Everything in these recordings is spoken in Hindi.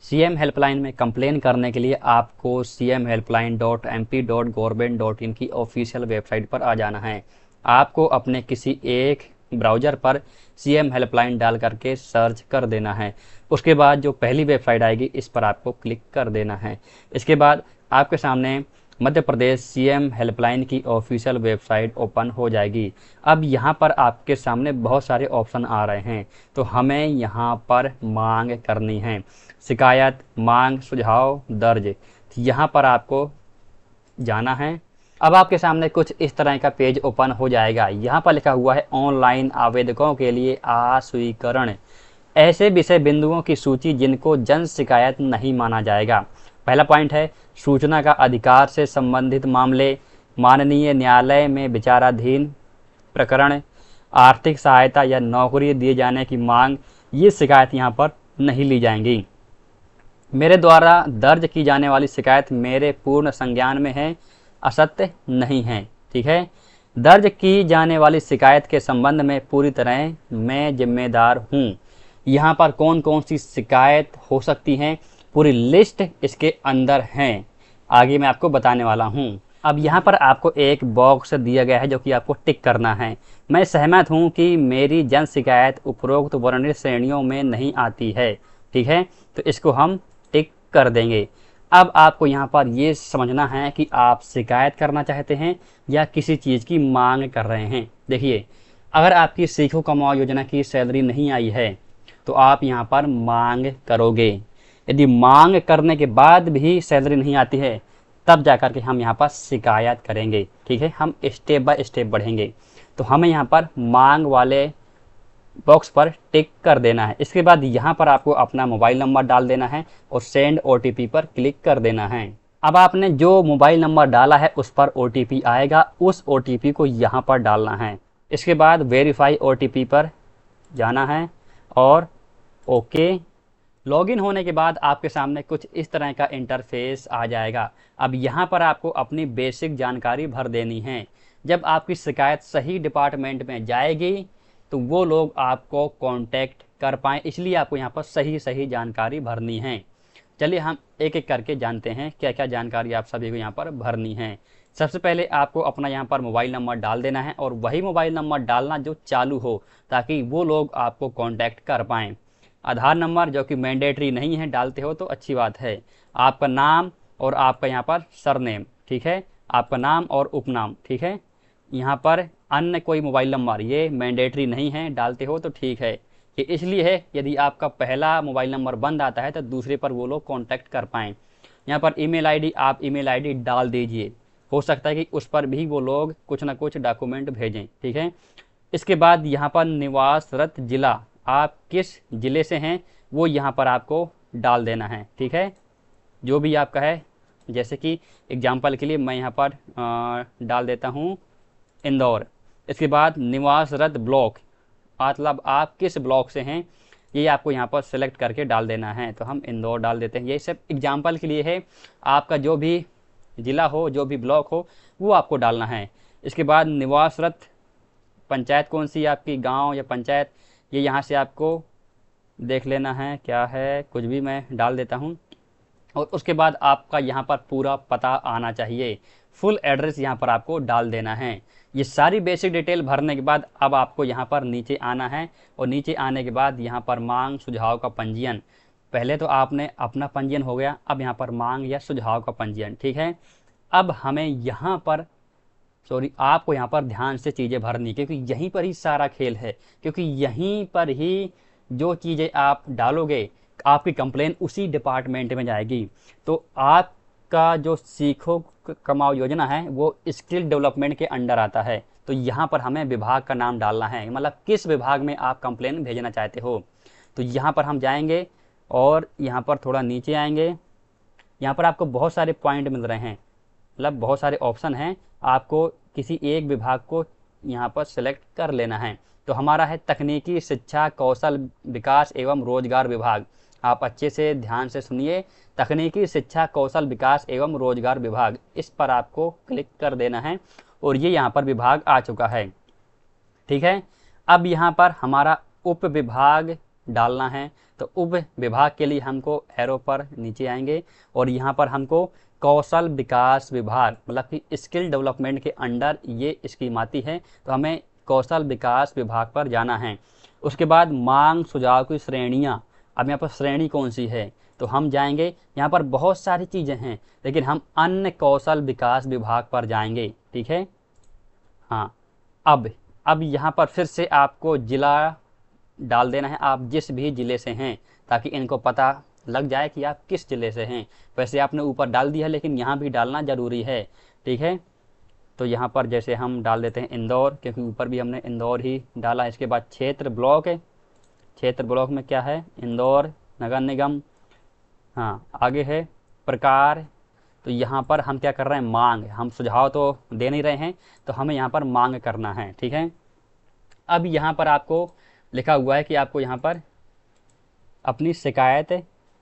सीएम हेल्पलाइन में कंप्लेन करने के लिए आपको cmhelpline.mp.government.in की ऑफिशियल वेबसाइट पर आ जाना है। आपको अपने किसी एक ब्राउज़र पर सीएम हेल्पलाइन डाल करके सर्च कर देना है। उसके बाद जो पहली वेबसाइट आएगी इस पर आपको क्लिक कर देना है। इसके बाद आपके सामने मध्य प्रदेश सीएम हेल्पलाइन की ऑफिशियल वेबसाइट ओपन हो जाएगी। अब यहाँ पर आपके सामने बहुत सारे ऑप्शन आ रहे हैं, तो हमें यहाँ पर मांग करनी है। शिकायत, मांग, सुझाव, दर्ज, यहाँ पर आपको जाना है। अब आपके सामने कुछ इस तरह का पेज ओपन हो जाएगा। यहाँ पर लिखा हुआ है ऑनलाइन आवेदकों के लिए अस्वीकरण, ऐसे विषय बिंदुओं की सूची जिनको जन शिकायत नहीं माना जाएगा। पहला पॉइंट है सूचना का अधिकार से संबंधित मामले, माननीय न्यायालय में विचाराधीन प्रकरण, आर्थिक सहायता या नौकरी दिए जाने की मांग, ये शिकायत यहाँ पर नहीं ली जाएंगी। मेरे द्वारा दर्ज की जाने वाली शिकायत मेरे पूर्ण संज्ञान में है, असत्य नहीं है। ठीक है, दर्ज की जाने वाली शिकायत के संबंध में पूरी तरह मैं जिम्मेदार हूँ। यहाँ पर कौन कौन सी शिकायत हो सकती हैं, पूरी लिस्ट इसके अंदर है, आगे मैं आपको बताने वाला हूँ। अब यहाँ पर आपको एक बॉक्स दिया गया है जो कि आपको टिक करना है। मैं सहमत हूँ कि मेरी जन शिकायत उपरोक्त वर्णित श्रेणियों में नहीं आती है। ठीक है, तो इसको हम टिक कर देंगे। अब आपको यहाँ पर ये समझना है कि आप शिकायत करना चाहते हैं या किसी चीज़ की मांग कर रहे हैं। देखिए, अगर आपकी सीखो कमाओ योजना की सैलरी नहीं आई है तो आप यहाँ पर मांग करोगे। यदि मांग करने के बाद भी सैलरी नहीं आती है तब जाकर के हम यहाँ पर शिकायत करेंगे। ठीक है, हम स्टेप बाय स्टेप बढ़ेंगे। तो हमें यहाँ पर मांग वाले बॉक्स पर टिक कर देना है। इसके बाद यहाँ पर आपको अपना मोबाइल नंबर डाल देना है और सेंड ओटीपी पर क्लिक कर देना है। अब आपने जो मोबाइल नंबर डाला है उस पर ओटीपी आएगा, उस ओटीपी को यहाँ पर डालना है। इसके बाद वेरीफाई ओटीपी पर जाना है और ओके। लॉगिन होने के बाद आपके सामने कुछ इस तरह का इंटरफेस आ जाएगा। अब यहाँ पर आपको अपनी बेसिक जानकारी भर देनी है। जब आपकी शिकायत सही डिपार्टमेंट में जाएगी तो वो लोग आपको कांटेक्ट कर पाएँ, इसलिए आपको यहाँ पर सही जानकारी भरनी है। चलिए हम एक एक करके जानते हैं क्या क्या जानकारी आप सभी को यहाँ पर भरनी है। सबसे पहले आपको अपना यहाँ पर मोबाइल नंबर डाल देना है और वही मोबाइल नंबर डालना जो चालू हो, ताकि वो लोग आपको कांटेक्ट कर पाएँ। आधार नंबर जो कि मैंडेटरी नहीं है, डालते हो तो अच्छी बात है। आपका नाम और आपका यहाँ पर सरनेम, ठीक है, आपका नाम और उपनाम, ठीक है। यहाँ पर अन्य कोई मोबाइल नंबर ये मैंडेटरी नहीं है, डालते हो तो ठीक है। ये इसलिए है यदि आपका पहला मोबाइल नंबर बंद आता है तो दूसरे पर वो लोग कांटेक्ट कर पाएँ। यहाँ पर ईमेल आईडी, आप ईमेल आईडी डाल दीजिए, हो सकता है कि उस पर भी वो लोग कुछ ना कुछ डॉक्यूमेंट भेजें। ठीक है, इसके बाद यहाँ पर निवासरत जिला, आप किस ज़िले से हैं वो यहाँ पर आपको डाल देना है। ठीक है, जो भी आपका है, जैसे कि एग्जाम्पल के लिए मैं यहाँ पर डाल देता हूँ इंदौर। इसके बाद निवासरत ब्लॉक, मतलब आप किस ब्लॉक से हैं ये आपको यहाँ पर सेलेक्ट करके डाल देना है, तो हम इंदौर डाल देते हैं। ये सब एग्जाम्पल के लिए है, आपका जो भी ज़िला हो, जो भी ब्लॉक हो, वो आपको डालना है। इसके बाद निवासरत पंचायत कौन सी आपकी, गांव या पंचायत, ये यहाँ से आपको देख लेना है क्या है, कुछ भी मैं डाल देता हूँ। और उसके बाद आपका यहाँ पर पूरा पता आना चाहिए, फुल एड्रेस यहाँ पर आपको डाल देना है। ये सारी बेसिक डिटेल भरने के बाद अब आपको यहाँ पर नीचे आना है और नीचे आने के बाद यहाँ पर मांग सुझाव का पंजीयन, पहले तो आपने अपना पंजीयन हो गया, अब यहाँ पर मांग या सुझाव का पंजीयन। ठीक है, अब हमें यहाँ पर आपको यहाँ पर ध्यान से चीज़ें भरनी, क्योंकि यहीं पर ही सारा खेल है, क्योंकि यहीं पर ही जो चीज़ें आप डालोगे आपकी कंप्लेन उसी डिपार्टमेंट में जाएगी। तो आपका जो सीखो कमाओ योजना है वो स्किल डेवलपमेंट के अंडर आता है, तो यहाँ पर हमें विभाग का नाम डालना है, मतलब किस विभाग में आप कंप्लेन भेजना चाहते हो। तो यहाँ पर हम जाएंगे और यहाँ पर थोड़ा नीचे आएंगे। यहाँ पर आपको बहुत सारे पॉइंट मिल रहे हैं, मतलब बहुत सारे ऑप्शन हैं, आपको किसी एक विभाग को यहाँ पर सेलेक्ट कर लेना है। तो हमारा है तकनीकी शिक्षा कौशल विकास एवं रोजगार विभाग। आप अच्छे से ध्यान से सुनिए, तकनीकी शिक्षा कौशल विकास एवं रोजगार विभाग, इस पर आपको क्लिक कर देना है और ये यहाँ पर विभाग आ चुका है। ठीक है, अब यहाँ पर हमारा उप विभाग डालना है। तो उप विभाग के लिए हमको एरो पर नीचे आएंगे और यहाँ पर हमको कौशल विकास विभाग मतलब कि स्किल डेवलपमेंट के अंडर ये स्कीम आती है, तो हमें कौशल विकास विभाग पर जाना है। उसके बाद मांग सुझाव की श्रेणियाँ, अब यहाँ पर श्रेणी कौन सी है, तो हम जाएंगे, यहाँ पर बहुत सारी चीज़ें हैं लेकिन हम अन्य कौशल विकास विभाग पर जाएंगे। ठीक है, हाँ। अब यहाँ पर फिर से आपको ज़िला डाल देना है, आप जिस भी ज़िले से हैं, ताकि इनको पता लग जाए कि आप किस ज़िले से हैं। वैसे आपने ऊपर डाल दिया है लेकिन यहाँ भी डालना ज़रूरी है। ठीक है, तो यहाँ पर जैसे हम डाल देते हैं इंदौर, क्योंकि ऊपर भी हमने इंदौर ही डाला है। इसके बाद क्षेत्र ब्लॉक है, क्षेत्र ब्लॉक में क्या है, इंदौर नगर निगम। हाँ, आगे है प्रकार, तो यहाँ पर हम क्या कर रहे हैं, मांग, हम सुझाव तो दे नहीं रहे हैं, तो हमें यहाँ पर मांग करना है। ठीक है, अब यहाँ पर आपको लिखा हुआ है कि आपको यहाँ पर अपनी शिकायत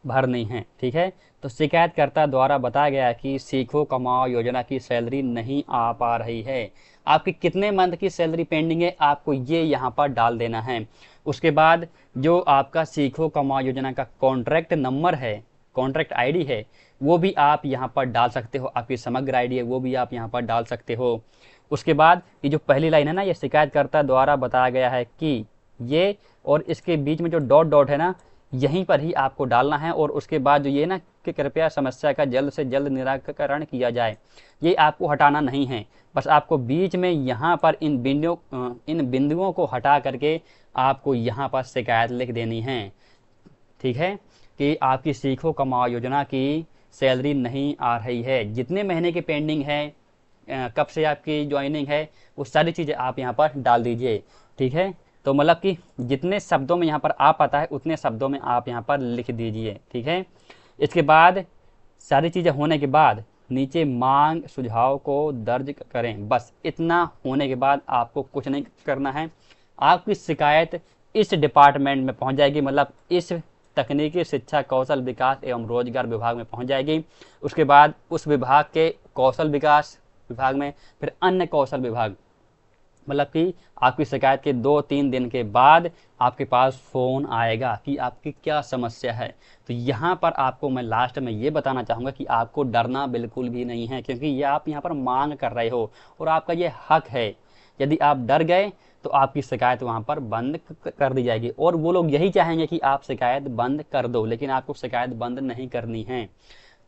भरनी है। ठीक है, तो शिकायतकर्ता द्वारा बताया गया कि सीखो कमाओ योजना की सैलरी नहीं आ पा रही है। आपकी कितने मंथ की सैलरी पेंडिंग है, आपको ये यहाँ पर डाल देना है। उसके बाद जो आपका सीखो कमाओ योजना का कॉन्ट्रैक्ट नंबर है, कॉन्ट्रैक्ट आईडी है, वो भी आप यहाँ पर डाल सकते हो। आपकी समग्र आईडी है वो भी आप यहाँ पर डाल सकते हो। उसके बाद ये जो पहली लाइन है ना, ये शिकायतकर्ता द्वारा बताया गया है कि ये, और इसके बीच में जो डॉट डॉट है ना, यहीं पर ही आपको डालना है। और उसके बाद जो ये ना कि कृपया समस्या का जल्द से जल्द निराकरण किया जाए, ये आपको हटाना नहीं है। बस आपको बीच में यहाँ पर इन बिंदुओं को हटा करके आपको यहाँ पर शिकायत लिख देनी है। ठीक है, कि आपकी सीखो कमाओ योजना की सैलरी नहीं आ रही है, जितने महीने की पेंडिंग है, कब से आपकी ज्वाइनिंग है, वो सारी चीज़ें आप यहाँ पर डाल दीजिए। ठीक है, तो मतलब कि जितने शब्दों में यहाँ पर आ पाता है उतने शब्दों में आप यहाँ पर लिख दीजिए। ठीक है, इसके बाद सारी चीज़ें होने के बाद नीचे मांग सुझाव को दर्ज करें। बस इतना होने के बाद आपको कुछ नहीं करना है, आपकी शिकायत इस डिपार्टमेंट में पहुँच जाएगी, मतलब इस तकनीकी शिक्षा कौशल विकास एवं रोजगार विभाग में पहुँच जाएगी। उसके बाद उस विभाग के कौशल विकास विभाग में, फिर अन्य कौशल विभाग, मतलब कि आपकी शिकायत के 2-3 दिन के बाद आपके पास फ़ोन आएगा कि आपकी क्या समस्या है। तो यहाँ पर आपको मैं लास्ट में ये बताना चाहूँगा कि आपको डरना बिल्कुल भी नहीं है, क्योंकि ये आप यहाँ पर मांग कर रहे हो और आपका ये हक है। यदि आप डर गए तो आपकी शिकायत वहाँ पर बंद कर दी जाएगी, और वो लोग यही चाहेंगे कि आप शिकायत बंद कर दो, लेकिन आपको शिकायत बंद नहीं करनी है।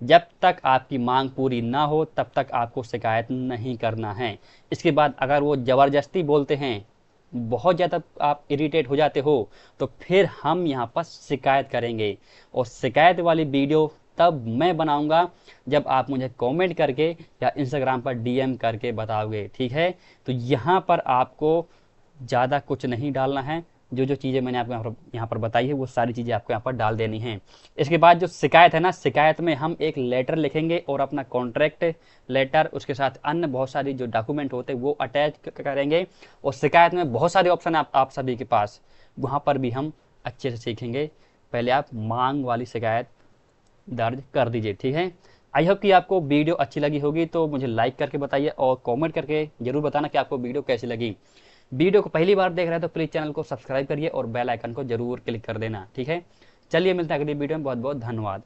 जब तक आपकी मांग पूरी ना हो तब तक आपको शिकायत नहीं करना है। इसके बाद अगर वो ज़बरदस्ती बोलते हैं, बहुत ज़्यादा आप इरिटेट हो जाते हो, तो फिर हम यहाँ पर शिकायत करेंगे, और शिकायत वाली वीडियो तब मैं बनाऊंगा जब आप मुझे कमेंट करके या इंस्टाग्राम पर डीएम करके बताओगे। ठीक है, तो यहाँ पर आपको ज़्यादा कुछ नहीं डालना है, जो जो चीज़ें मैंने आपको यहाँ पर बताई है वो सारी चीज़ें आपको यहाँ पर डाल देनी हैं। इसके बाद जो शिकायत है ना, शिकायत में हम एक लेटर लिखेंगे और अपना कॉन्ट्रैक्ट लेटर, उसके साथ अन्य बहुत सारी जो डॉक्यूमेंट होते हैं वो अटैच करेंगे। और शिकायत में बहुत सारे ऑप्शन है आप सभी के पास, वहाँ पर भी हम अच्छे से सीखेंगे। पहले आप मांग वाली शिकायत दर्ज कर दीजिए। ठीक है, आई होप कि आपको वीडियो अच्छी लगी होगी, तो मुझे लाइक करके बताइए और कमेंट करके ज़रूर बताना कि आपको वीडियो कैसी लगी। वीडियो को पहली बार देख रहे हैं तो प्लीज़ चैनल को सब्सक्राइब करिए और बेल आइकन को जरूर क्लिक कर देना। ठीक है, चलिए मिलते हैं अगली वीडियो में। बहुत बहुत धन्यवाद।